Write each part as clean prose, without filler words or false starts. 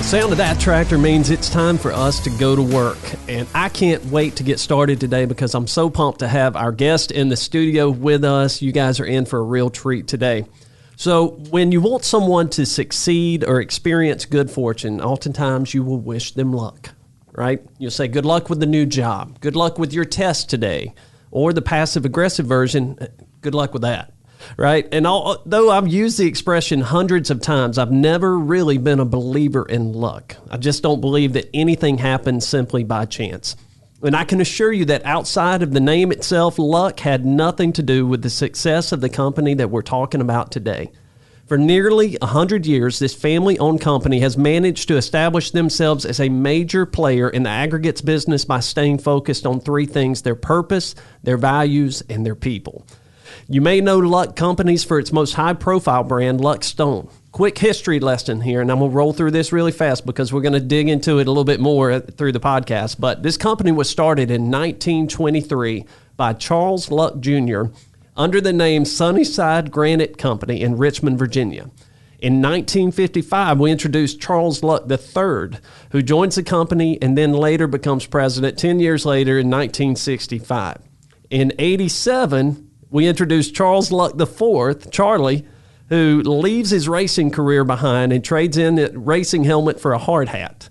Sound of that tractor means it's time for us to go to work. And I can't wait to get started today because I'm so pumped to have our guest in the studio with us. You guys are in for a real treat today. So when you want someone to succeed or experience good fortune, oftentimes you will wish them luck, right? You'll say, good luck with the new job. Good luck with your test today. Or the passive-aggressive version, good luck with that. Right. And although I've used the expression hundreds of times, I've never really been a believer in luck. I just don't believe that anything happens simply by chance. And I can assure you that outside of the name itself, luck had nothing to do with the success of the company that we're talking about today. For nearly 100 years, this family-owned company has managed to establish themselves as a major player in the aggregates business by staying focused on three things: their purpose, their values, and their people. You may know Luck Companies for its most high-profile brand, Luck Stone. Quick history lesson here, and I'm going to roll through this really fast because we're going to dig into it a little bit more through the podcast. But this company was started in 1923 by Charles Luck Jr. under the name Sunnyside Granite Company in Richmond, Virginia. In 1955, we introduced Charles Luck III, who joins the company and then later becomes president 10 years later in 1965. In 87, we introduced Charles Luck IV, Charlie, who leaves his racing career behind and trades in a racing helmet for a hard hat.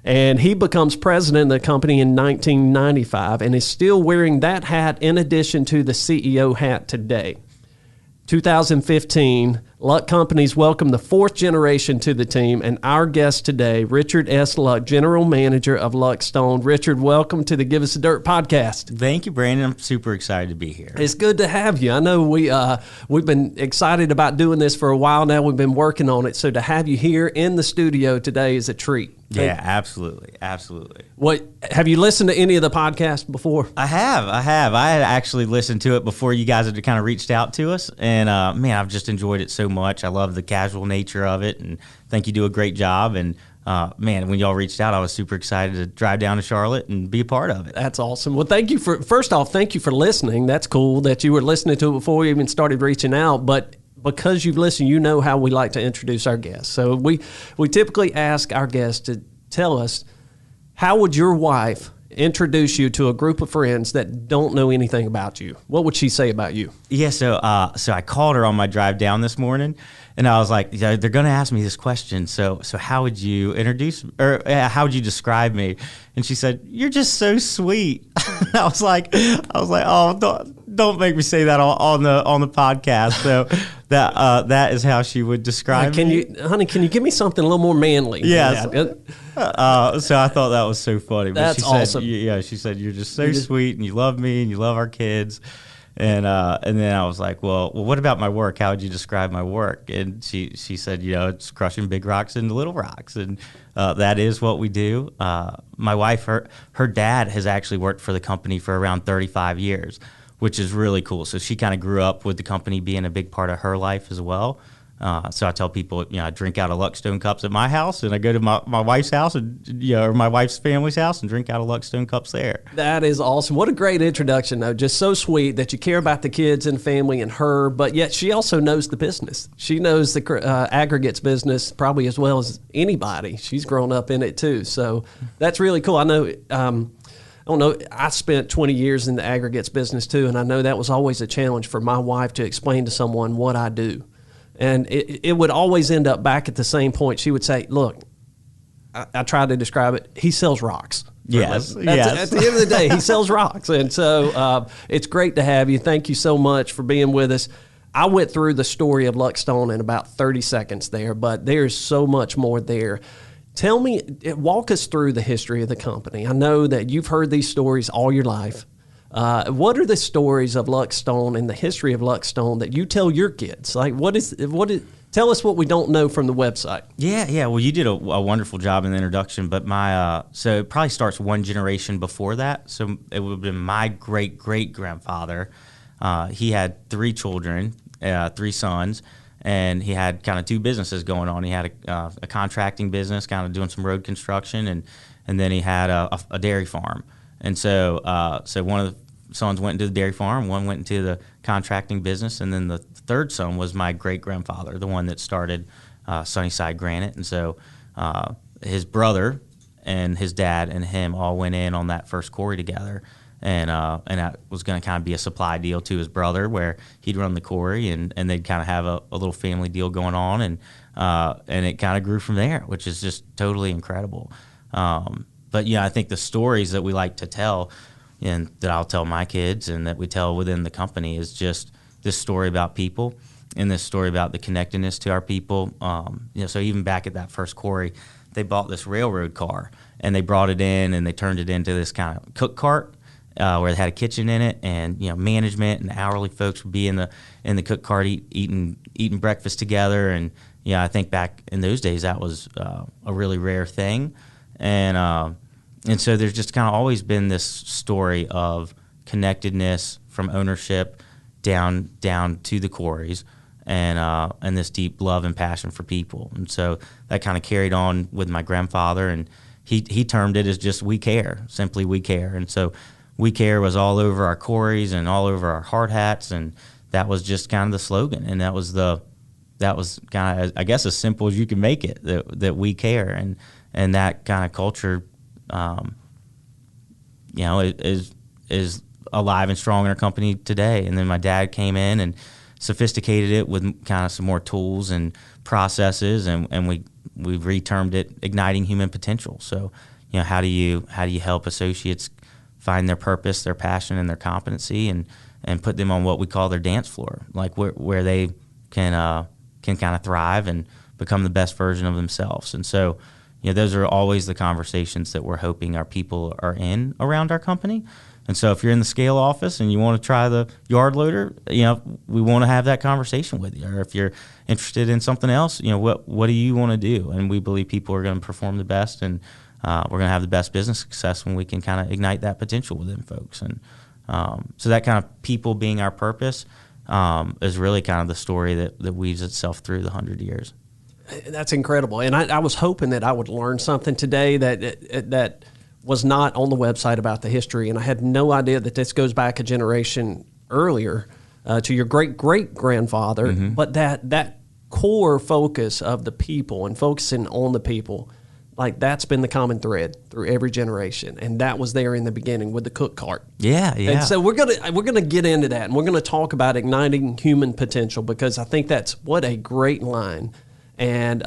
And he becomes president of the company in 1995 and is still wearing that hat in addition to the CEO hat today. 2015, Luck Companies welcomed the fourth generation to the team, and our guest today, Richard S. Luck, General Manager of Luck Stone. Richard, welcome to the Give Us the Dirt podcast. Thank you, Brandon. I'm super excited to be here. It's good to have you. I know we've been excited about doing this for a while now. We've been working on it, so to have you here in the studio today is a treat. Yeah, absolutely. Absolutely. What, have you listened to any of the podcasts before? I have. I had actually listened to it before you guys had kind of reached out to us. And, man, I've just enjoyed it so much. I love the casual nature of it and think you do a great job. And, man, when y'all reached out, I was super excited to drive down to Charlotte and be a part of it. That's awesome. Well, thank you first off, thank you for listening. That's cool that you were listening to it before we even started reaching out. But because you've listened, you know how we like to introduce our guests. So we typically ask our guests to tell us, how would your wife introduce you to a group of friends that don't know anything about you? What would she say about you? Yeah, so I called her on my drive down this morning, and I was like, they're going to ask me this question. So how would you introduce, or how would you describe me? And she said, "You're just so sweet." I was like, oh, don't make me say that on the podcast. So that is how she would describe me. Can you give me something a little more manly? Yes. So I thought that was so funny. But That's awesome. She said, "You're just so sweet, and you love me, and you love our kids." And then I was like, well, what about my work? How would you describe my work? And she said, it's crushing big rocks into little rocks. And that is what we do. My wife, her dad has actually worked for the company for around 35 years, which is really cool. So she kind of grew up with the company being a big part of her life as well. So I tell people, I drink out of Luck Stone cups at my house, and I go to my wife's house, or my wife's family's house, and drink out of Luck Stone cups there. That is awesome. What a great introduction, though. Just so sweet that you care about the kids and family and her, but yet she also knows the business. She knows the aggregates business probably as well as anybody. She's grown up in it, too. So that's really cool. I know, I don't know, I spent 20 years in the aggregates business, too, and I know that was always a challenge for my wife to explain to someone what I do. And it would always end up back at the same point. She would say, look, I tried to describe it. He sells rocks. Yes. At the end of the day, he sells rocks. And so it's great to have you. Thank you so much for being with us. I went through the story of Luck Stone in about 30 seconds there, but there's so much more there. Walk us through the history of the company. I know that you've heard these stories all your life. What are the stories of Luck Stone and the history of Luck Stone that you tell your kids? Like, tell us what we don't know from the website. Yeah. Well, you did a wonderful job in the introduction, but so it probably starts one generation before that. So it would have been my great-great-grandfather. He had 3 children, 3 sons, and he had kind of 2 businesses going on. He had a contracting business, kind of doing some road construction, and then he had a dairy farm. And so one of the sons went into the dairy farm, one went into the contracting business, and then the third son was my great-grandfather, the one that started Sunnyside Granite. And so his brother and his dad and him all went in on that first quarry together. And that was going to kind of be a supply deal to his brother, where he'd run the quarry, and they'd kind of have a little family deal going on, and it kind of grew from there, which is just totally incredible. But I think the stories that we like to tell, and that I'll tell my kids, and that we tell within the company, is just this story about people, and this story about the connectedness to our people. So even back at that first quarry, they bought this railroad car, and they brought it in, and they turned it into this kind of cook cart. Where they had a kitchen in it, and management and hourly folks would be in the cook cart eating breakfast together. And I think back in those days that was a really rare thing, and so there's just kind of always been this story of connectedness from ownership down to the quarries, and this deep love and passion for people. And so that kind of carried on with my grandfather, and he termed it as just "we care," simply "we care." And so "We care" was all over our quarries and all over our hard hats, and that was just kind of the slogan. And that was kind of, I guess, as simple as you can make it, that we care. And that kind of culture, is alive and strong in our company today. And then my dad came in and sophisticated it with kind of some more tools and processes, and we've retermed it "Igniting Human Potential." So, how do you help associates find their purpose, their passion, and their competency, and put them on what we call their dance floor, like where they can kind of thrive and become the best version of themselves. And so, those are always the conversations that we're hoping our people are in around our company. And so if you're in the scale office and you want to try the yard loader, we want to have that conversation with you. Or if you're interested in something else, what do you want to do? And we believe people are going to perform the best, and we're going to have the best business success when we can kind of ignite that potential within folks. And so that kind of people being our purpose is really kind of the story that weaves itself through the 100 years. That's incredible. And I was hoping that I would learn something today that was not on the website about the history. And I had no idea that this goes back a generation earlier to your great-great-grandfather. Mm-hmm. But that core focus of the people and focusing on the people, like that's been the common thread through every generation, and that was there in the beginning with the cook cart. Yeah. And so we're gonna get into that, and we're gonna talk about igniting human potential, because I think that's what a great line. And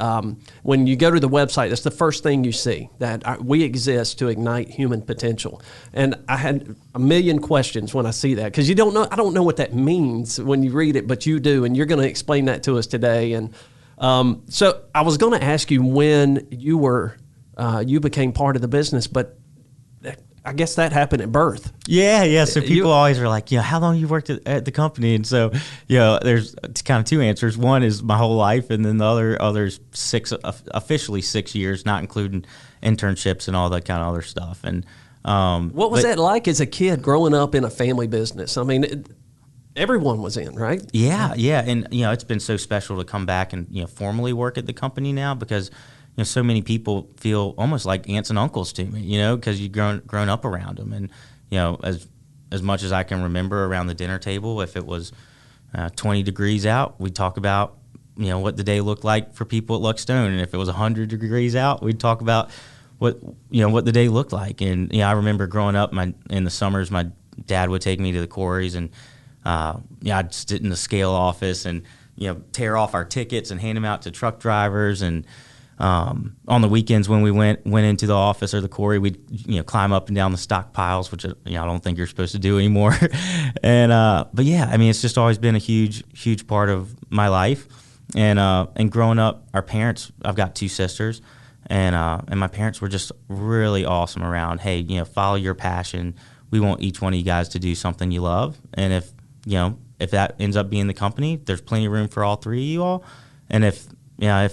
when you go to the website, that's the first thing you see, that we exist to ignite human potential. And I had a million questions when I see that, because I don't know what that means when you read it, but you do, and you're going to explain that to us today. And so I was going to ask you when you became part of the business, but I guess that happened at birth. Yeah. So people always are like, how long you worked at the company? And so, there's kind of two answers. One is my whole life, and then the other's officially 6 years, not including internships and all that kind of other stuff. And what was that like as a kid growing up in a family business? I mean, everyone was in, right? Yeah. And, it's been so special to come back and, formally work at the company now, because so many people feel almost like aunts and uncles to me, because you've grown up around them. And, as much as I can remember around the dinner table, if it was 20 degrees out, we'd talk about, what the day looked like for people at Luckstone. And if it was 100 degrees out, we'd talk about what the day looked like. And, I remember growing up in the summers, my dad would take me to the quarries, and, I'd sit in the scale office and, tear off our tickets and hand them out to truck drivers. And, on the weekends when we went into the office or the quarry, we'd climb up and down the stockpiles, which I don't think you're supposed to do anymore. And but yeah, I mean, it's just always been a huge part of my life. And growing up, our parents, I've got two sisters, and my parents were just really awesome around. Hey, follow your passion. We want each one of you guys to do something you love, and if that ends up being the company, there's plenty of room for all three of you all. And if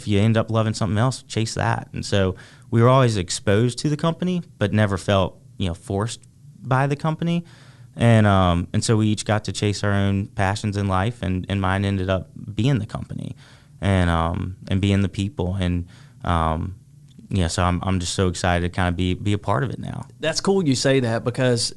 you end up loving something else, chase that. And so we were always exposed to the company, but never felt, forced by the company. And so we each got to chase our own passions in life, and mine ended up being the company and being the people. And, so I'm just so excited to kind of be a part of it now. That's cool you say that, because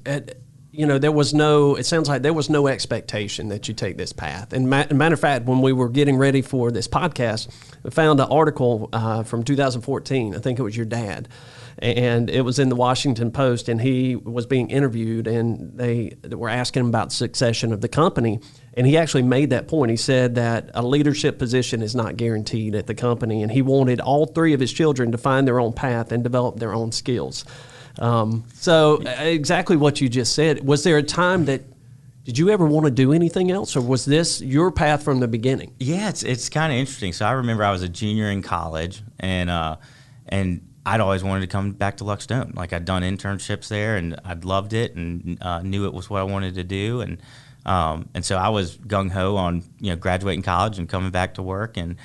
it sounds like there was no expectation that you take this path. And matter of fact, when we were getting ready for this podcast, we found an article from 2014. I think it was your dad. And it was in the Washington Post, and he was being interviewed, and they were asking him about succession of the company. And he actually made that point. He said that a leadership position is not guaranteed at the company, and he wanted all three of his children to find their own path and develop their own skills. So exactly what you just said. Was there a time did you ever want to do anything else, or was this your path from the beginning? Yeah, it's kind of interesting. So I remember I was a junior in college, and I'd always wanted to come back to Luck Stone. Like, I'd done internships there, and I'd loved it, and knew it was what I wanted to do, and so I was gung ho on graduating college and coming back to work. And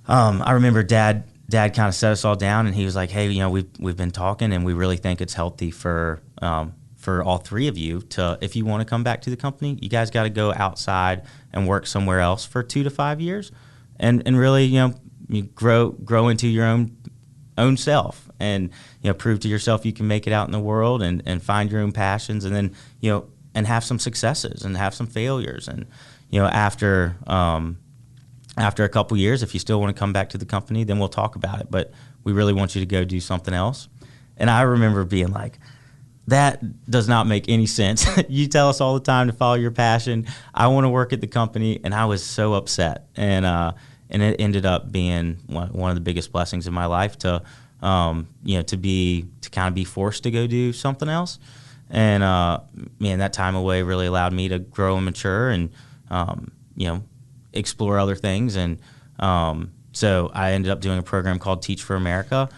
I remember Dad kind of set us all down, and he was like, "Hey, we've been talking, and we really think it's healthy for all three of you to, if you want to come back to the company, you guys got to go outside and work somewhere else for 2 to 5 years, and really you grow into your own self, and prove to yourself you can make it out in the world, and find your own passions, and then and have some successes and have some failures, and after a couple years, if you still want to come back to the company, then we'll talk about it, but we really want you to go do something else." And I remember being like, that does not make any sense. You tell us all the time to follow your passion. I want to work at the company, and I was so upset. And it ended up being one of the biggest blessings in my life to kind of be forced to go do something else. And that time away really allowed me to grow and mature, and explore other things. And so I ended up doing a program called Teach for America,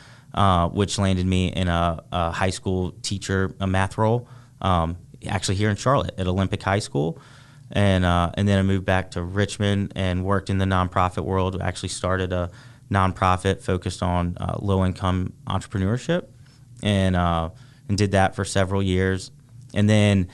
which landed me in a high school teacher, a math role, actually here in Charlotte at Olympic High School. And then I moved back to Richmond and worked in the nonprofit world. I actually started a nonprofit focused on low-income entrepreneurship, and did that for several years. And then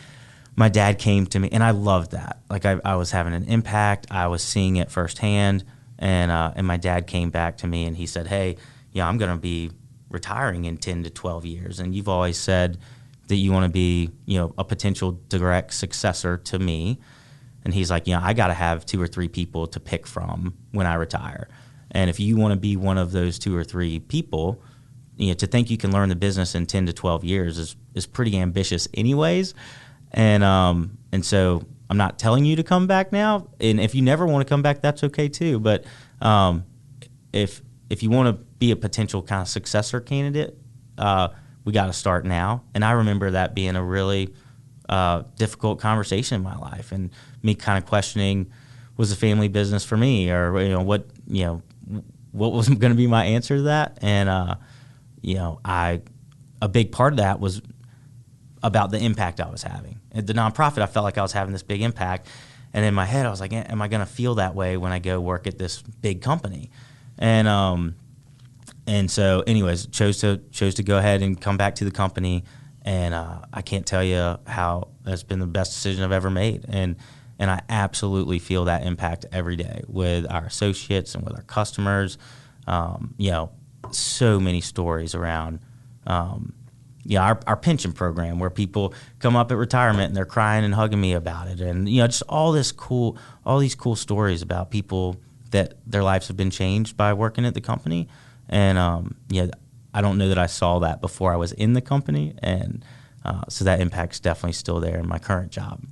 my dad came to me, and I loved that. Like, I was having an impact. I was seeing it firsthand. And my dad came back to me, and he said, "Hey, I'm going to be retiring in 10 to 12 years. And you've always said that you want to be, a potential direct successor to me." And he's like, I got to have 2 or 3 people to pick from when I retire. And if you want to be one of those 2 or 3 people, to think you can learn the business in 10 to 12 years is pretty ambitious anyways. And so I'm not telling you to come back now. And if you never want to come back, that's okay too. But if you want to be a potential kind of successor candidate, we got to start now. And I remember that being a really difficult conversation in my life, and me kind of questioning, was the family business for me, or what was going to be my answer to that. And a big part of that was about the impact I was having. At the nonprofit, I felt like I was having this big impact, and in my head, I was like, am I going to feel that way when I go work at this big company? And so, anyways, chose to go ahead and come back to the company, and I can't tell you how that's been the best decision I've ever made. And I absolutely feel that impact every day with our associates and with our customers. So many stories around our pension program, where people come up at retirement and they're crying and hugging me about it, and just all these cool stories about people that their lives have been changed by working at the company. And I don't know that I saw that before I was in the company, and so that impact's definitely still there in my current job.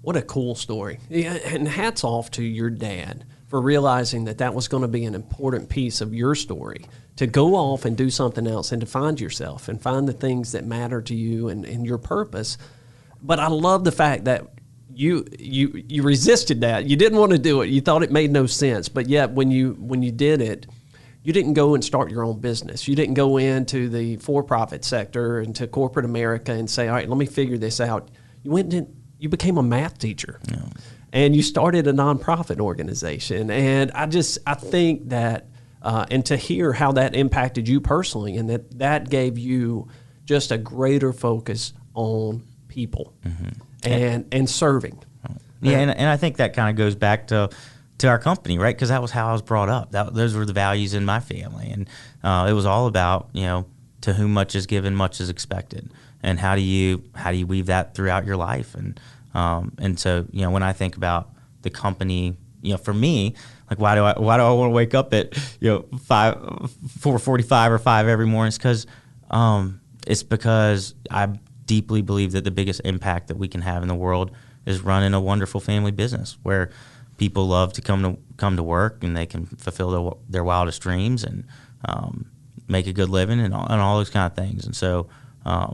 What a cool story. Yeah, and hats off to your dad for realizing that was going to be an important piece of your story, to go off and do something else and to find yourself and find the things that matter to you and your purpose. But I love the fact that you resisted that. You didn't want to do it. You thought it made no sense. But yet when you did it, you didn't go and start your own business. You didn't go into the for-profit sector and to corporate America and say, all right, let me figure this out. You became a math teacher. Yeah. And you started a nonprofit organization. And I think that, and to hear how that impacted you personally, and that gave you just a greater focus on people and serving. Yeah, and I think that kind of goes back to our company, right? Because that was how I was brought up. Those were the values in my family. And it was all about, to whom much is given, much is expected. and how do you weave that throughout your life? And so, when I think about the company, for me, like why do I want to wake up at 4:45 or 5 every morning? It's because I deeply believe that the biggest impact that we can have in the world is running a wonderful family business where people love to come to work and they can fulfill their wildest dreams and make a good living and all those kind of things. And so, I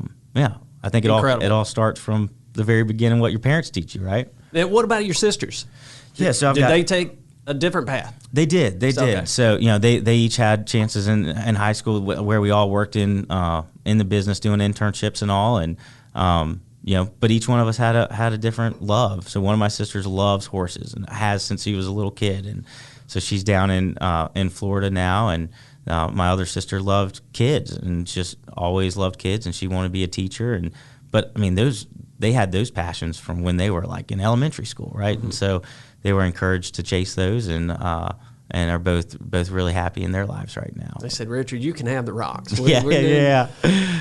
think it all starts from the very beginning, what your parents teach you, right? And what about your sisters? Yeah, so did they take a different path? They did. Okay. So they each had chances in high school where we all worked in the business doing internships and all, and but each one of us had a different love. So one of my sisters loves horses and has since he was a little kid, and so she's down in Florida now. And my other sister loved kids and just always loved kids, and she wanted to be a teacher. But I mean, they had those passions from when they were like in elementary school, right? Mm-hmm. And so they were encouraged to chase those, and are both really happy in their lives right now. They said, Richard, you can have the rocks. Yeah.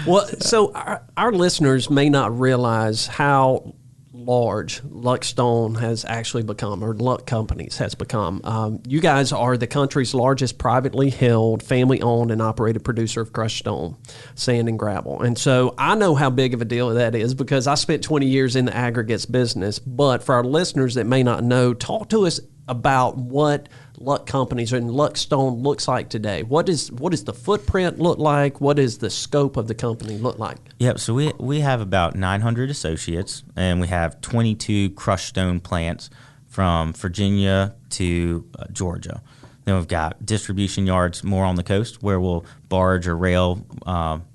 Well, so our listeners may not realize how large Luck Stone has actually become, or Luck Companies has become. You guys are the country's largest privately held, family-owned and operated producer of crushed stone, sand, and gravel. And so I know how big of a deal that is because I spent 20 years in the aggregates business. But for our listeners that may not know, talk to us about what Luck Companies and Luck Stone looks like today. What does the footprint look like? What does the scope of the company look like? Yep. So we have about 900 associates, and we have 22 crushed stone plants from Virginia to Georgia. Then we've got distribution yards more on the coast where we'll barge or rail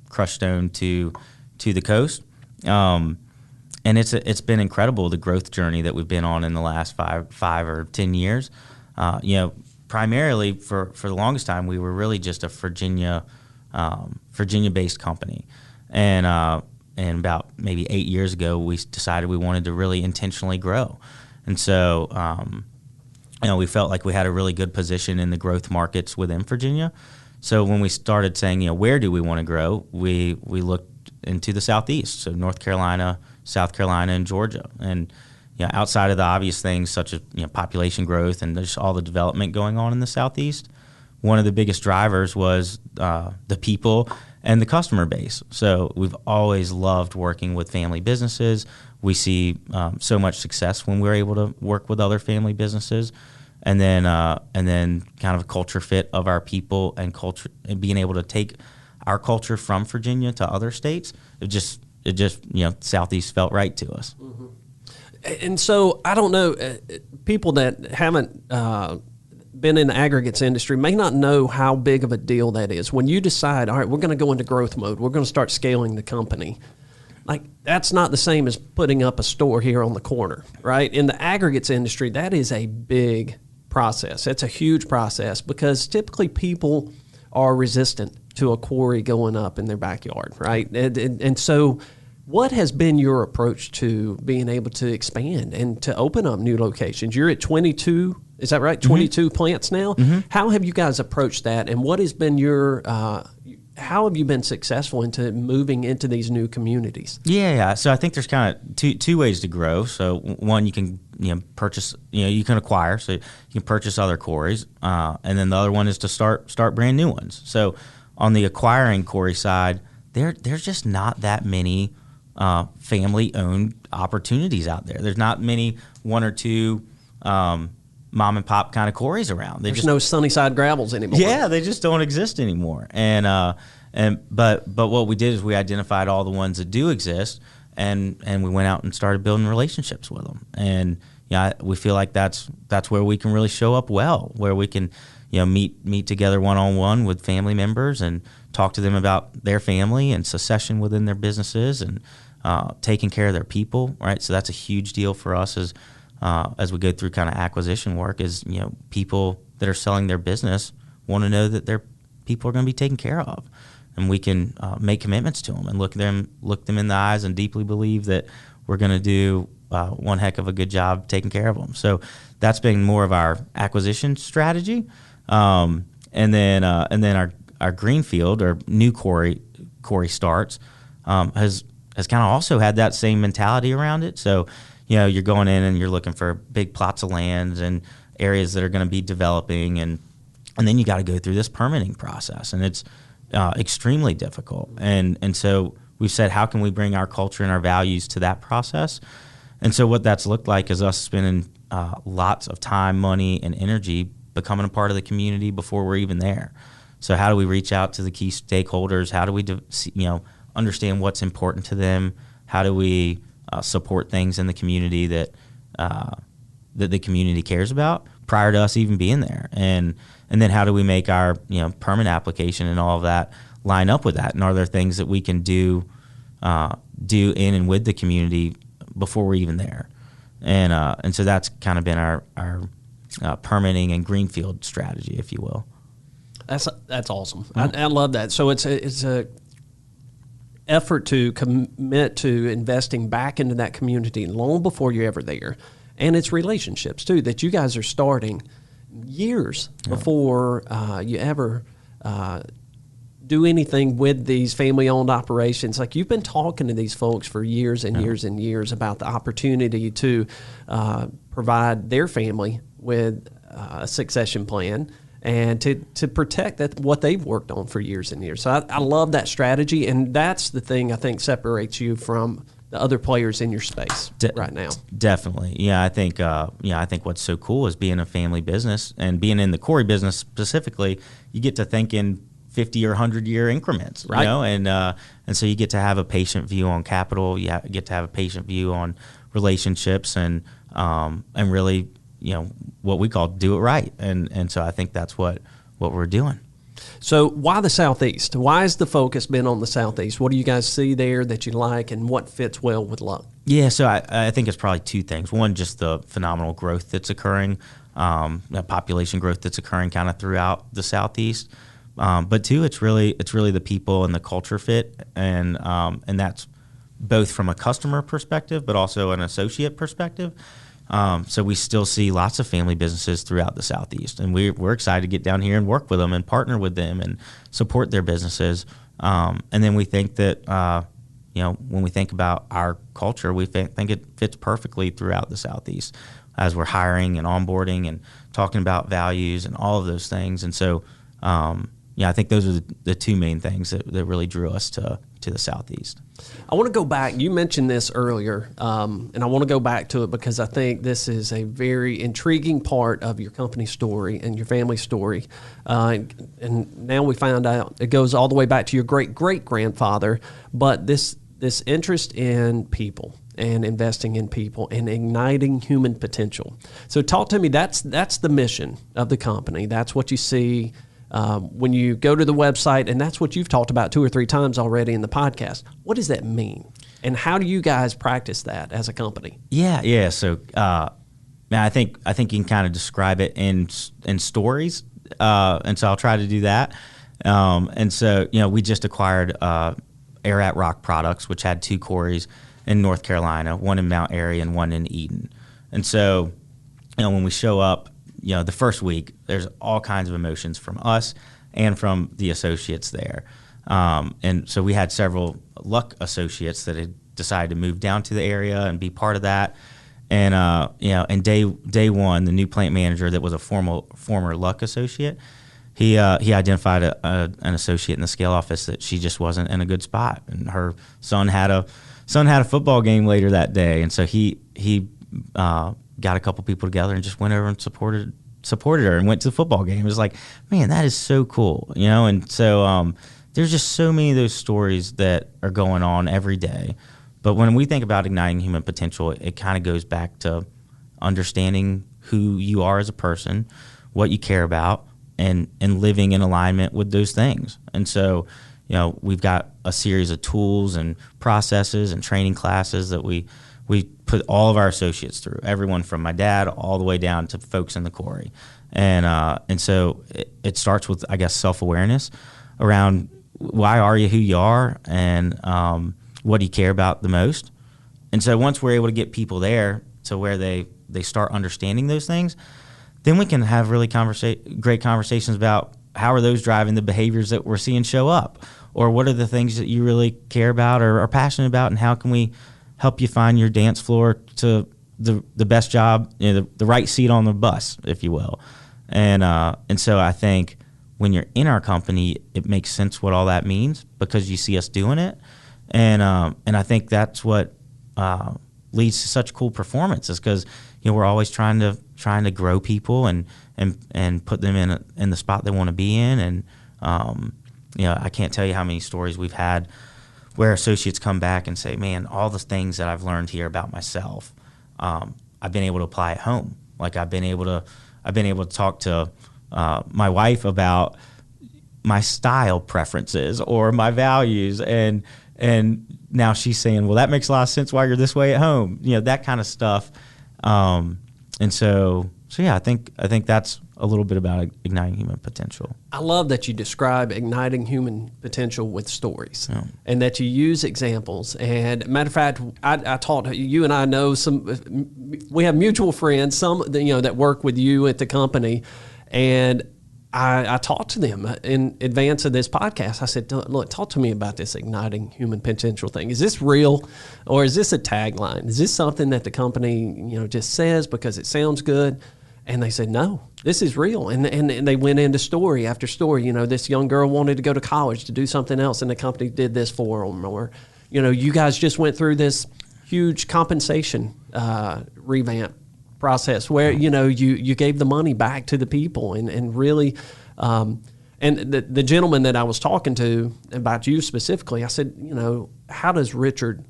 crushed stone to the coast. And it's been incredible, the growth journey that we've been on in the last five or 10 years. Primarily for the longest time, we were really just a Virginia-based company. And about maybe 8 years ago, we decided we wanted to really intentionally grow. And so, we felt like we had a really good position in the growth markets within Virginia. So when we started saying, where do we want to grow, we looked into the Southeast, so North Carolina, South Carolina, and Georgia. And outside of the obvious things such as population growth and just all the development going on in the Southeast, one of the biggest drivers was the people and the customer base. So we've always loved working with family businesses. We see so much success when we're able to work with other family businesses, and then kind of a culture fit of our people and culture, and being able to take our culture from Virginia to other states. It just Southeast felt right to us. Mm-hmm. And so I don't know, people that haven't been in the aggregates industry may not know how big of a deal that is. When you decide, all right, we're going to go into growth mode, we're going to start scaling the company, like that's not the same as putting up a store here on the corner, right? In the aggregates industry, that is a big process. It's a huge process because typically people are resistant to a quarry going up in their backyard, right? And so what has been your approach to being able to expand and to open up new locations? You're at 22, is that right? 22 mm-hmm. plants now? Mm-hmm. How have you guys approached that, and what has been your how have you been successful into moving into these new communities? Yeah. So I think there's kind of two ways to grow. So one, you can purchase, you can acquire, so you can purchase other quarries, and then the other one is to start brand new ones. So on the acquiring quarry side, there's just not that many family-owned opportunities out there. There's not many one or two mom and pop kind of quarries around. There's no Sunnyside Gravels anymore. Yeah, they just don't exist anymore. But what we did is we identified all the ones that do exist, and we went out and started building relationships with them. And we feel like that's where we can really show up well, where we can meet together one-on-one with family members and talk to them about their family and succession within their businesses and taking care of their people, right? So that's a huge deal for us as we go through kind of acquisition work is, people that are selling their business want to know that their people are going to be taken care of. And we can make commitments to them and look them in the eyes and deeply believe that we're going to do one heck of a good job taking care of them. So that's been more of our acquisition strategy. And then our greenfield or new quarry starts has kind of also had that same mentality around it. So, you're going in and you're looking for big plots of land and areas that are going to be developing, and then you got to go through this permitting process, and it's extremely difficult. And so we've said, how can we bring our culture and our values to that process? And so what that's looked like is us spending lots of time, money, and energy becoming a part of the community before we're even there. So how do we reach out to the key stakeholders? How do we, understand what's important to them? How do we support things in the community that the community cares about prior to us even being there? And then how do we make our permit application and all of that line up with that? And are there things that we can do in and with the community before we're even there? And so that's kind of been our permitting and greenfield strategy, if you will. That's awesome. I love that. So it's a effort to commit to investing back into that community long before you're ever there. And it's relationships, too, that you guys are starting years before you ever do anything with these family-owned operations. Like, you've been talking to these folks for years and years and years about the opportunity to provide their family with a succession plan and to protect what they've worked on for years and years. So I love that strategy, and that's the thing I think separates you from the other players in your space right now. Definitely. Yeah, I think what's so cool is being a family business and being in the quarry business specifically, you get to think in 50 or 100-year increments, right? And so you get to have a patient view on capital, you get to have a patient view on relationships, and really, what we call do it right. And so I think that's what we're doing. So why the Southeast? Why has the focus been on the Southeast? What do you guys see there that you like, and what fits well with Luck? Yeah, so I think it's probably two things. One, just the phenomenal growth that's occurring, population growth that's occurring kind of throughout the Southeast. But two, it's really the people and the culture fit, and that's both from a customer perspective, but also an associate perspective. So we still see lots of family businesses throughout the Southeast, and we're excited to get down here and work with them and partner with them and support their businesses. And then we think that, when we think about our culture, we think it fits perfectly throughout the Southeast as we're hiring and onboarding and talking about values and all of those things. And so, I think those are the two main things that really drew us to the Southeast. I want to go back. You mentioned this earlier, and I want to go back to it because I think this is a very intriguing part of your company story and your family story. And now we found out it goes all the way back to your great-great-grandfather, but this interest in people and investing in people and igniting human potential. So talk to me. That's the mission of the company. That's what you see when you go to the website, and that's what you've talked about 2 or 3 times already in the podcast. What does that mean? And how do you guys practice that as a company? Yeah. So, I think you can kind of describe it in stories, and so I'll try to do that. And so, we just acquired Arat Rock Products, which had 2 quarries in North Carolina, one in Mount Airy and one in Eden. And so, when we show up, the first week, there's all kinds of emotions from us and from the associates there. And so we had several Luck associates that had decided to move down to the area and be part of that. And, and day one, the new plant manager that was a former Luck associate, he identified an associate in the scale office that she just wasn't in a good spot. And her son had a football game later that day. And so he got a couple people together and just went over and supported her and went to the football game. It was like, man, that is so cool, And so there's just so many of those stories that are going on every day. But when we think about igniting human potential, it kind of goes back to understanding who you are as a person, what you care about, and living in alignment with those things. And so, we've got a series of tools and processes and training classes that we put all of our associates through, everyone from my dad all the way down to folks in the quarry. And so it starts with, I guess, self-awareness around why are you who you are, and what do you care about the most. And so once we're able to get people there to where they start understanding those things, then we can have really great conversations about how are those driving the behaviors that we're seeing show up. or what are the things that you really care about or are passionate about, and how can we help you find your dance floor to the best job, the right seat on the bus, if you will. And so I think when you're in our company, it makes sense what all that means because you see us doing it. And I think that's what leads to such cool performances, because we're always trying to grow people and put them in the spot they want to be in. And I can't tell you how many stories we've had where associates come back and say, man, all the things that I've learned here about myself, I've been able to apply at home. Like I've been able to talk to my wife about my style preferences or my values, and now she's saying, well, that makes a lot of sense why you're this way at home. That kind of stuff. And so yeah, I think that's a little bit about igniting human potential. I love that you describe igniting human potential with stories, and that you use examples. And matter of fact, I taught you, and I know we have mutual friends, some that work with you at the company, and I talked to them in advance of this podcast. I said, look, talk to me about this igniting human potential thing. Is this real, or is this a tagline? Is this something that the company, just says because it sounds good? And they said, no, this is real. And they went into story after story. This young girl wanted to go to college to do something else, and the company did this for them. Or, you guys just went through this huge compensation revamp process where you gave the money back to the people and really and the gentleman that I was talking to about you specifically, I said, how does Richard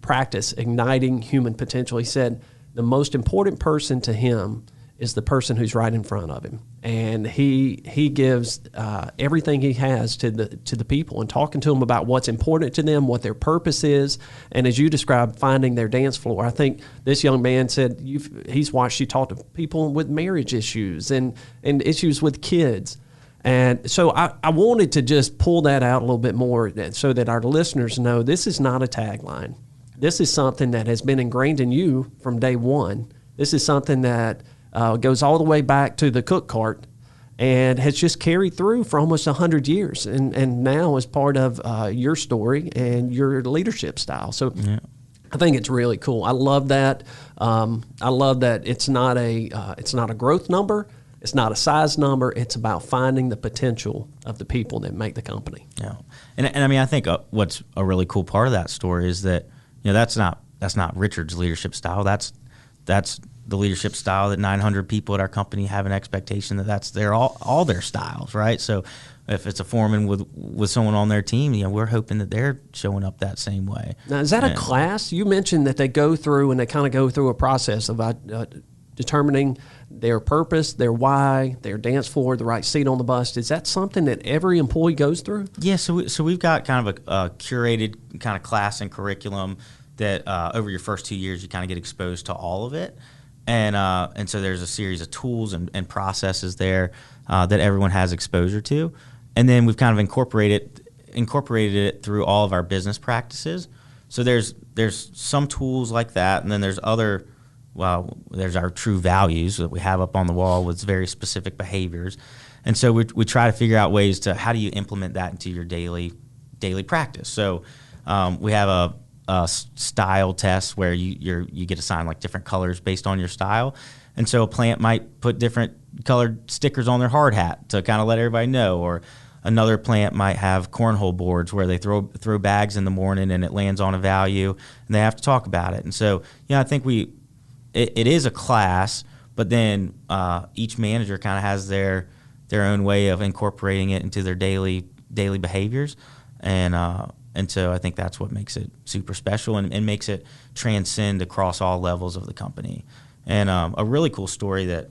practice igniting human potential? He said the most important person to him is the person who's right in front of him, and he gives everything he has to the people, and talking to them about what's important to them, what their purpose is, and as you described, finding their dance floor. I think this young man said he's watched you talk to people with marriage issues and issues with kids, and so I wanted to just pull that out a little bit more so that our listeners know this is not a tagline. This is something that has been ingrained in you from day one. This is something that goes all the way back to the cook cart and has just carried through for almost 100 years and now is part of your story and your leadership style. So yeah. I think it's really cool. I love that. I love that it's not a growth number. It's not a size number. It's about finding the potential of the people that make the company. Yeah. And I mean, I think what's a really cool part of that story is that, that's not Richard's leadership style. That's the leadership style that 900 people at our company have an expectation that's all their styles, right? So if it's a foreman with someone on their team, we're hoping that they're showing up that same way. Now, is that a class? You mentioned that they go through a process of determining their purpose, their why, their dance floor, the right seat on the bus. Is that something that every employee goes through? Yeah, so we've got kind of a curated kind of class and curriculum that over your first 2 years you kind of get exposed to all of it. And so there's a series of tools and processes there that everyone has exposure to. And then we've kind of incorporated it through all of our business practices. So there's some tools like that, and then there's there's our true values that we have up on the wall with very specific behaviors. And so we try to figure out ways to how do you implement that into your daily practice. So we have a style test where you get assigned like different colors based on your style. And so a plant might put different colored stickers on their hard hat to kind of let everybody know, or another plant might have cornhole boards where they throw bags in the morning and it lands on a value and they have to talk about it. And so, I think it is a class, but then each manager kind of has their own way of incorporating it into their daily behaviors. And so I think that's what makes it super special and makes it transcend across all levels of the company. And a really cool story that,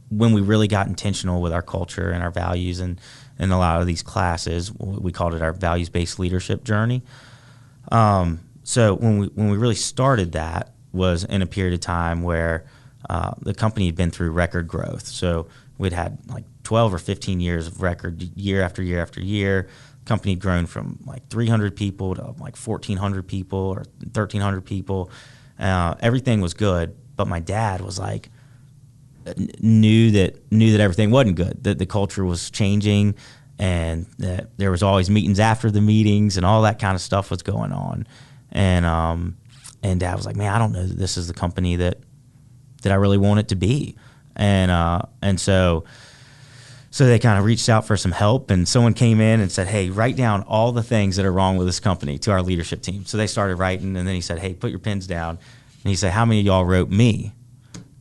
when we really got intentional with our culture and our values and a lot of these classes, we called it our values-based leadership journey. So when we really started that was in a period of time where the company had been through record growth. So we'd had like 12 or 15 years of record year after year after year. Company had grown from like 300 people to like 1,400 people or 1,300 people. Everything was good, but my dad was like knew that everything wasn't good, that the culture was changing, there was always meetings after the meetings, and all that kind of stuff was going on. And Dad was like, man, I don't know that this is the company that I really want it to be. And so they kind of reached out for some help, and someone came in and said, hey, write down all the things that are wrong with this company to our leadership team. So they started writing, and then he said, hey, put your pens down. And he said, how many of y'all wrote me?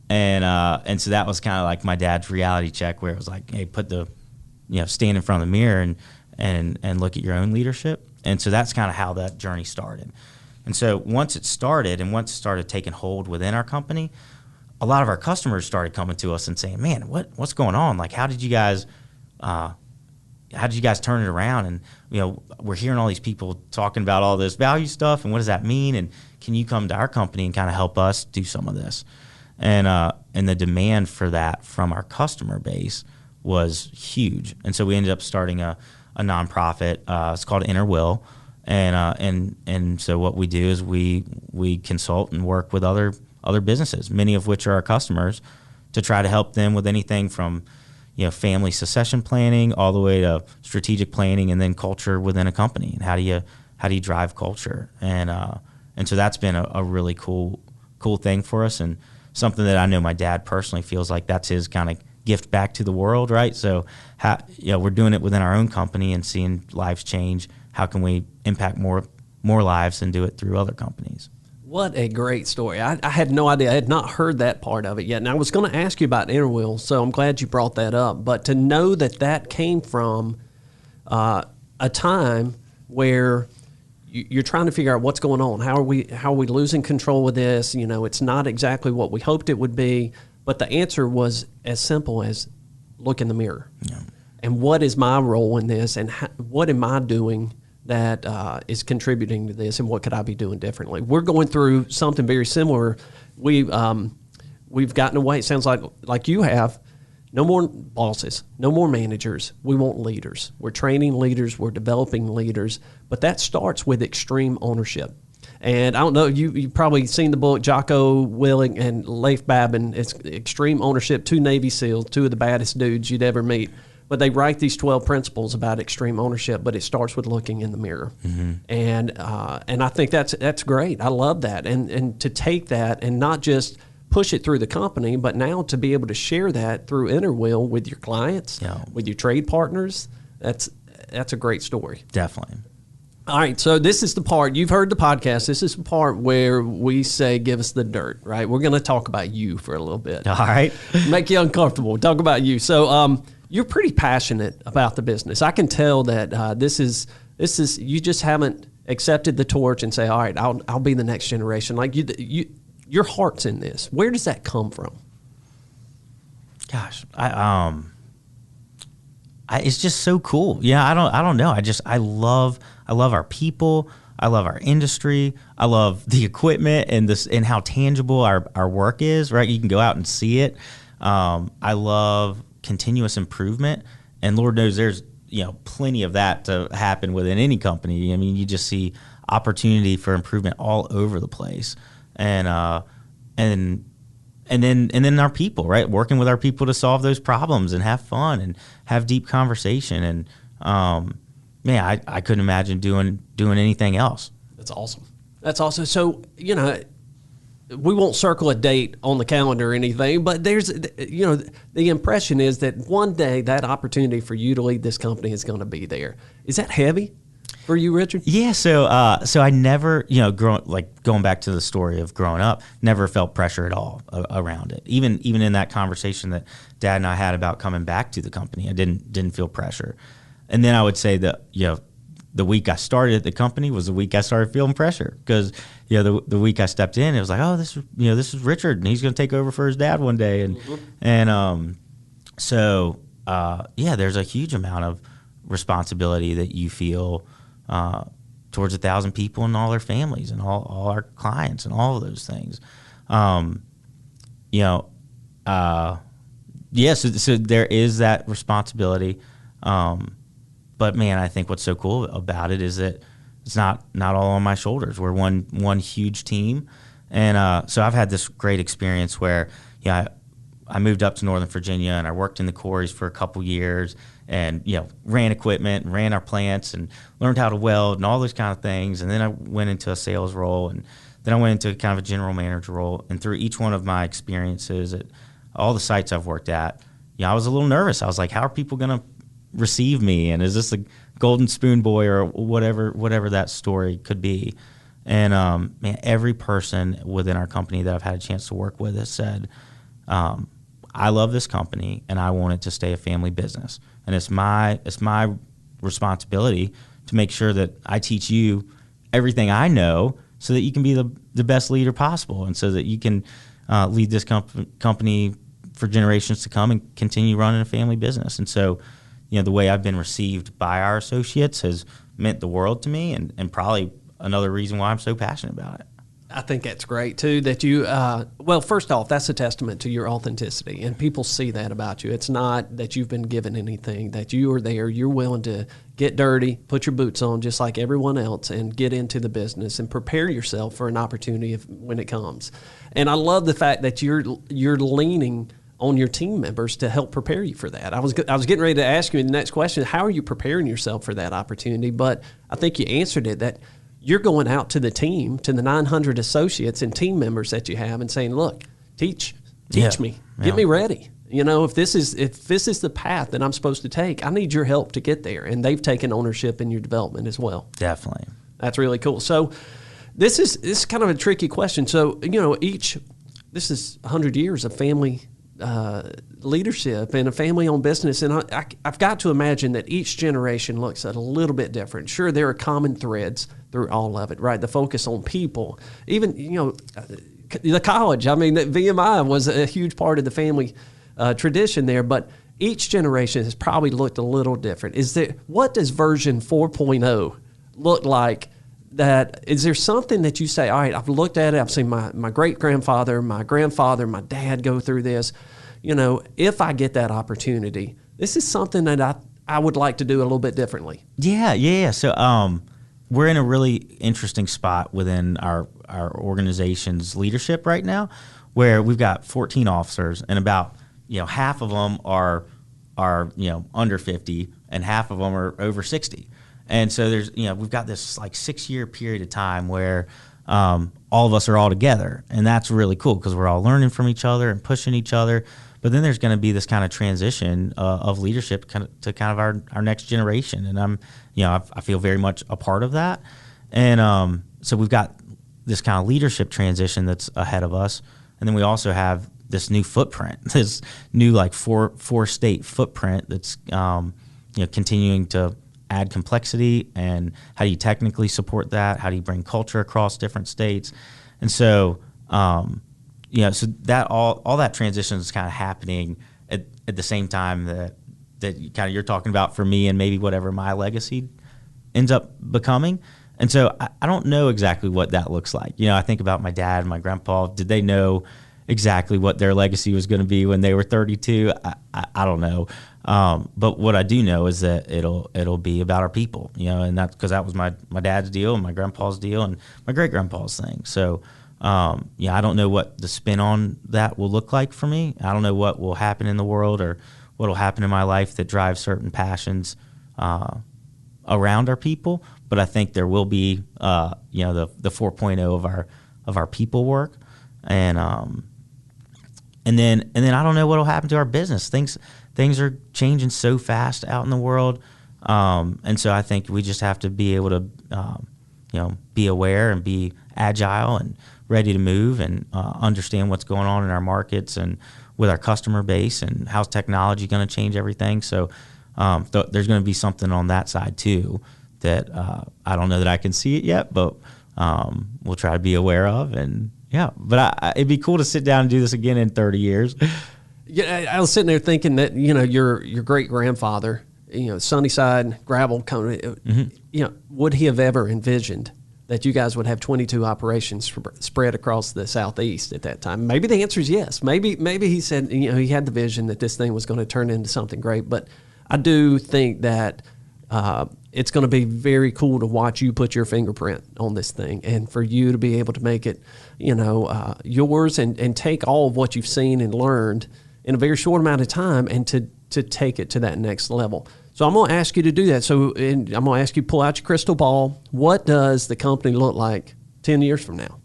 And so that was kind of like my dad's reality check, where it was like, hey, stand in front of the mirror and look at your own leadership. And so that's kind of how that journey started. And so once it started taking hold within our company, a lot of our customers started coming to us and saying, man, what's going on? Like, how did you guys turn it around? And, we're hearing all these people talking about all this value stuff, and what does that mean? And can you come to our company and kind of help us do some of this? And the demand for that from our customer base was huge. And so we ended up starting a nonprofit. It's called Inner Will. And so what we do is we consult and work with other businesses, many of which are our customers, to try to help them with anything from family succession planning all the way to strategic planning, and then culture within a company, and how do you drive culture. And so that's been a really cool thing for us, and something that I know my dad personally feels like that's his kind of gift back to the world, right? So we're doing it within our own company and seeing lives change. How can we impact more lives and do it through other companies? What a great story. I had no idea. I had not heard that part of it yet. And I was going to ask you about Inner Will, so I'm glad you brought that up. But to know that came from a time where you're trying to figure out what's going on. How are we losing control with this? It's not exactly what we hoped it would be. But the answer was as simple as look in the mirror. Yeah. And what is my role in this? And what am I doing that is contributing to this, and what could I be doing differently? We're going through something very similar. We've gotten away, it sounds like you have, no more bosses, no more managers. We want leaders. We're training leaders, we're developing leaders, but that starts with extreme ownership. And I don't know, you've probably seen the book, Jocko Willink and Leif Babin. It's Extreme Ownership, 2 Navy SEALs, 2 of the baddest dudes you'd ever meet. But they write these 12 principles about extreme ownership, but it starts with looking in the mirror. Mm-hmm. And I think that's great. I love that. And to take that and not just push it through the company, but now to be able to share that through Inner Will with your clients, with your trade partners, that's a great story. Definitely. All right, so this is the part, you've heard the podcast, this is the part where we say, give us the dirt, right? We're going to talk about you for a little bit. All right. Make you uncomfortable. Talk about you. So you're pretty passionate about the business. I can tell that this is you just haven't accepted the torch and say, all right, I'll be the next generation. Like your heart's in this. Where does that come from? Gosh, it's just so cool. Yeah, I don't know. I love our people. I love our industry. I love the equipment and how tangible our work is, right? You can go out and see it. I love continuous improvement, and Lord knows there's plenty of that to happen within any company. I mean, you just see opportunity for improvement all over the place, and then our people, right? Working with our people to solve those problems and have fun and have deep conversation, and I couldn't imagine doing anything else. That's awesome. That's awesome. So we won't circle a date on the calendar or anything, but there's, the impression is that one day that opportunity for you to lead this company is going to be there. Is that heavy for you, Richard? Yeah. So I never, going back to the story of growing up, never felt pressure at all around it. Even in that conversation that Dad and I had about coming back to the company, I didn't feel pressure. And then I would say that, the week I started at the company was the week I started feeling pressure, because the week I stepped in, it was like, oh, this is Richard, and he's going to take over for his dad one day, and there's a huge amount of responsibility that you feel towards 1,000 people and all their families and all our clients and all of those things. So there is that responsibility. But man, I think what's so cool about it is that it's not all on my shoulders. We're one huge team, and so I've had this great experience where I moved up to Northern Virginia and I worked in the quarries for a couple years, and ran equipment and ran our plants and learned how to weld and all those kind of things. And then I went into a sales role, and then I went into kind of a general manager role. And through each one of my experiences at all the sites I've worked at, I was a little nervous. I was like, how are people going to receive me? And is this a golden spoon boy or whatever that story could be? And man, every person within our company that I've had a chance to work with has said, I love this company and I want it to stay a family business. And it's my responsibility to make sure that I teach you everything I know so that you can be the best leader possible, and so that you can lead this company for generations to come and continue running a family business. And so, the way I've been received by our associates has meant the world to me, and probably another reason why I'm so passionate about it. I think that's great, too, that you, well, first off, that's a testament to your authenticity, and people see that about you. It's not that you've been given anything, that you are there, you're willing to get dirty, put your boots on just like everyone else, and get into the business and prepare yourself for an opportunity when it comes. And I love the fact that you're leaning on your team members to help prepare you for that. I was getting ready to ask you in the next question, how are you preparing yourself for that opportunity? But I think you answered it, that you're going out to the team, to the 900 associates and team members that you have, and saying, look, teach me, get me ready. If this is the path that I'm supposed to take, I need your help to get there. And they've taken ownership in your development as well. Definitely. That's really cool. So this is kind of a tricky question. So, this is 100 years of family leadership and a family-owned business, and I've got to imagine that each generation looks at a little bit different. Sure, there are common threads through all of it, right? The focus on people, even the college. I mean, that VMI was a huge part of the family tradition there, but each generation has probably looked a little different. What does version 4.0 look like? That is there something that you say, all right, I've looked at it, I've seen my great-grandfather, my grandfather, my dad go through this. If I get that opportunity, this is something that I would like to do a little bit differently. Yeah. So we're in a really interesting spot within our organization's leadership right now, where we've got 14 officers, and about half of them are under 50, and half of them are over 60. And so there's, we've got this like 6-year period of time where all of us are all together, and that's really cool because we're all learning from each other and pushing each other. But then there's going to be this kind of transition of leadership to kind of our next generation, and I feel very much a part of that. And so we've got this kind of leadership transition that's ahead of us, and then we also have this new footprint, this new like four state footprint that's continuing to add complexity. And how do you technically support that? How do you bring culture across different states? And so, so that all that transition is kind of happening at the same time that you're talking about for me, and maybe whatever my legacy ends up becoming. And so I don't know exactly what that looks like. I think about my dad and my grandpa. Did they know exactly what their legacy was going to be when they were 32? I don't know. But what I do know is that it'll be about our people, and that's because that was my dad's deal and my grandpa's deal and my great grandpa's thing. So, I don't know what the spin on that will look like for me. I don't know what will happen in the world or what will happen in my life that drives certain passions around our people. But I think there will be, the 4.0 of our people work, and then I don't know what will happen to our business. Things are changing so fast out in the world, and so I think we just have to be able to, be aware and be agile and ready to move and understand what's going on in our markets and with our customer base, and how's technology going to change everything. So there's going to be something on that side too that I don't know that I can see it yet, but we'll try to be aware of. And but it'd be cool to sit down and do this again in 30 years. Yeah, I was sitting there thinking that your great grandfather, Sunnyside gravel company, would he have ever envisioned that you guys would have 22 operations spread across the Southeast at that time? Maybe the answer is yes. Maybe he said he had the vision that this thing was going to turn into something great. But I do think that it's going to be very cool to watch you put your fingerprint on this thing, and for you to be able to make it yours, and take all of what you've seen and learned in a very short amount of time, and to to take it to that next level. So I'm going to ask you to do that. So I'm going to ask you to pull out your crystal ball. What does the company look like 10 years from now?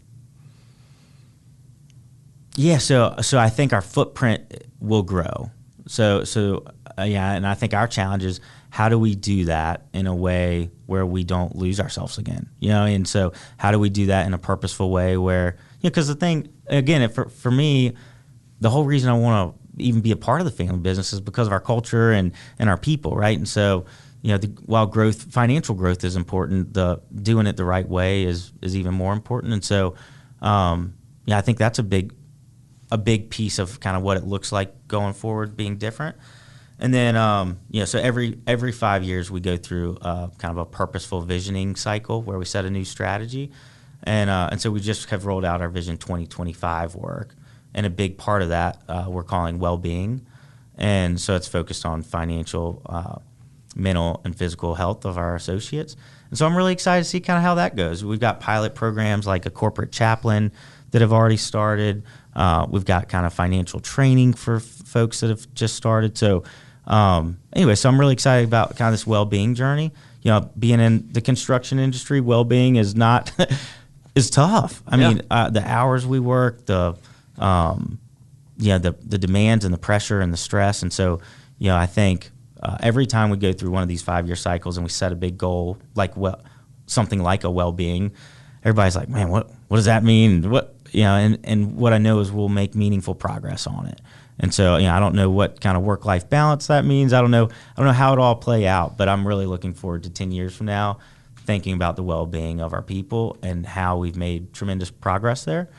Yeah, so I think our footprint will grow. Yeah, and I think our challenge is how do we do that in a way where we don't lose ourselves again, And so how do we do that in a purposeful way where, because the thing, again, for me, the whole reason I want to even be a part of the family business is because of our culture and our people, right? And so, while financial growth is important, doing it the right way is even more important. And so, I think that's a big piece of kind of what it looks like going forward, being different. And then, so every 5 years we go through kind of a purposeful visioning cycle where we set a new strategy. And so we just have rolled out our Vision 2025 work. And a big part of that we're calling well-being. And so it's focused on financial, mental, and physical health of our associates. And so I'm really excited to see kind of how that goes. We've got pilot programs like a corporate chaplain that have already started. We've got kind of financial training for folks that have just started. So anyway, so I'm really excited about kind of this well-being journey. Being in the construction industry, well-being is not is tough. I mean, the hours we work, the demands and the pressure and the stress. And so, I think every time we go through one of these 5-year cycles and we set a big goal, like something like a well-being, everybody's like, man, what does that mean? And what I know is we'll make meaningful progress on it. And so, I don't know what kind of work-life balance that means. I don't know how it all play out, but I'm really looking forward to 10 years from now, thinking about the well-being of our people and how we've made tremendous progress there.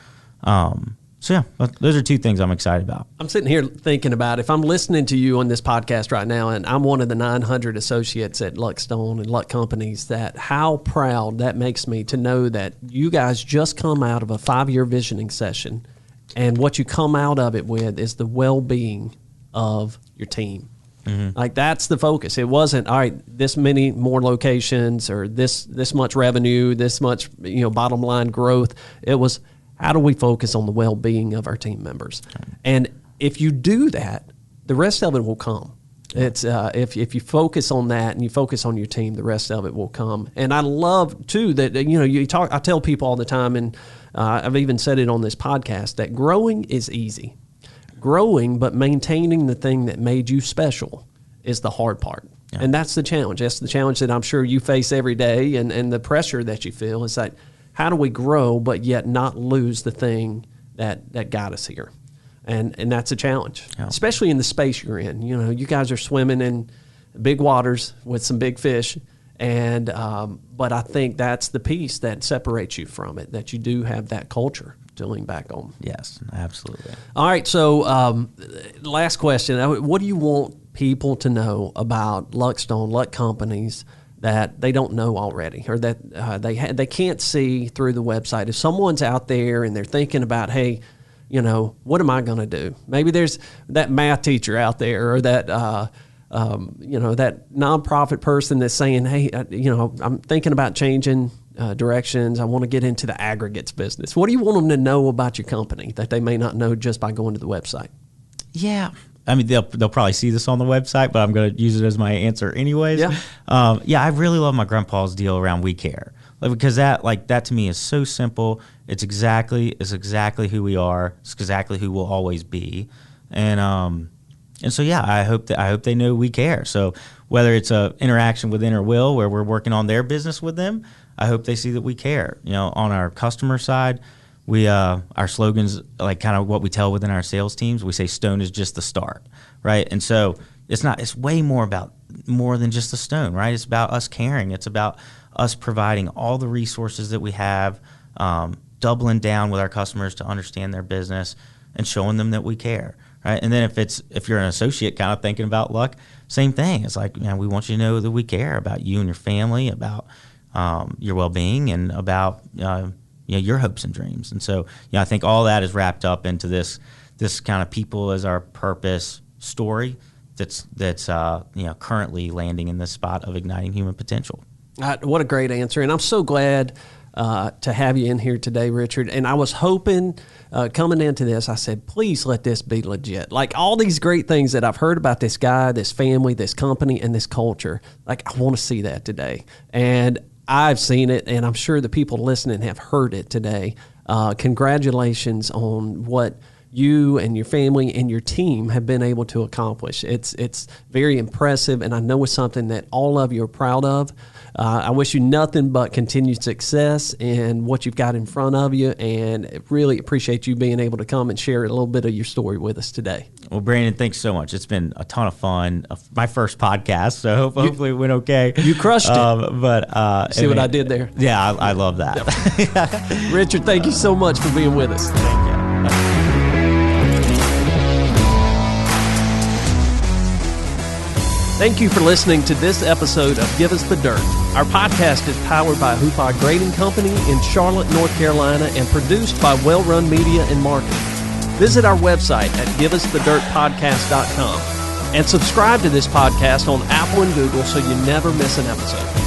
Those are two things I'm excited about. I'm sitting here thinking about if I'm listening to you on this podcast right now, and I'm one of the 900 associates at Luckstone and Luck Companies, that how proud that makes me to know that you guys just come out of a 5-year visioning session, and what you come out of it with is the well-being of your team. Mm-hmm. Like, that's the focus. It wasn't, all right, this many more locations or this much revenue, this much bottom line growth. It was, how do we focus on the well-being of our team members? And if you do that, the rest of it will come. It's if you focus on that and you focus on your team, the rest of it will come. And I love too that you talk. I tell people all the time, and I've even said it on this podcast, that growing is easy. Growing, but maintaining the thing that made you special is the hard part. Yeah. And that's the challenge. That's the challenge that I'm sure you face every day, and the pressure that you feel is that, how do we grow but yet not lose the thing that got us here? And that's a challenge, especially in the space you're in. You guys are swimming in big waters with some big fish, and but I think that's the piece that separates you from it, that you do have that culture to lean back on. Yes, absolutely. All right, so last question. What do you want people to know about Luckstone, Luck Companies, that they don't know already, or that they can't see through the website? If someone's out there and they're thinking about, hey, what am I going to do? Maybe there's that math teacher out there, or that that nonprofit person that's saying, hey, I'm thinking about changing directions. I want to get into the aggregates business. What do you want them to know about your company that they may not know just by going to the website? Yeah. I mean, they'll probably see this on the website, but I'm going to use it as my answer anyways. Yeah. I really love my grandpa's deal around We Care, because that to me is so simple. It's exactly who we are. It's exactly who we'll always be. And so I hope they know we care. So whether it's a interaction with Inner Will where we're working on their business with them, I hope they see that we care. On our customer side, we our slogans, like kind of what we tell within our sales teams, we say stone is just the start, right? And so it's way more than just a stone, right? It's about us caring. It's about us providing all the resources that we have, doubling down with our customers to understand their business and showing them that we care, right? And then if you're an associate kind of thinking about Luck, same thing. It's like, we want you to know that we care about you and your family, about your well-being, and about your hopes and dreams. And so, I think all that is wrapped up into this kind of people as our purpose story that's currently landing in this spot of igniting human potential. What a great answer. And I'm so glad to have you in here today, Richard. And I was hoping coming into this, I said, please let this be legit. Like all these great things that I've heard about this guy, this family, this company, and this culture, like I want to see that today. And I've seen it, and I'm sure the people listening have heard it today. Congratulations on what you and your family and your team have been able to accomplish. It's very impressive, and I know it's something that all of you are proud of. I wish you nothing but continued success in what you've got in front of you, and really appreciate you being able to come and share a little bit of your story with us today. Well, Brandon, thanks so much. It's been a ton of fun. My first podcast, so hopefully it went okay. You crushed it. See what I did there? Yeah, I love that. Yep. Richard, thank you so much for being with us. Thank you. Thank you for listening to this episode of Give Us the Dirt. Our podcast is powered by Hoopaw Grading Company in Charlotte, North Carolina, and produced by Well Run Media and Marketing. Visit our website at giveusthedirtpodcast.com and subscribe to this podcast on Apple and Google so you never miss an episode.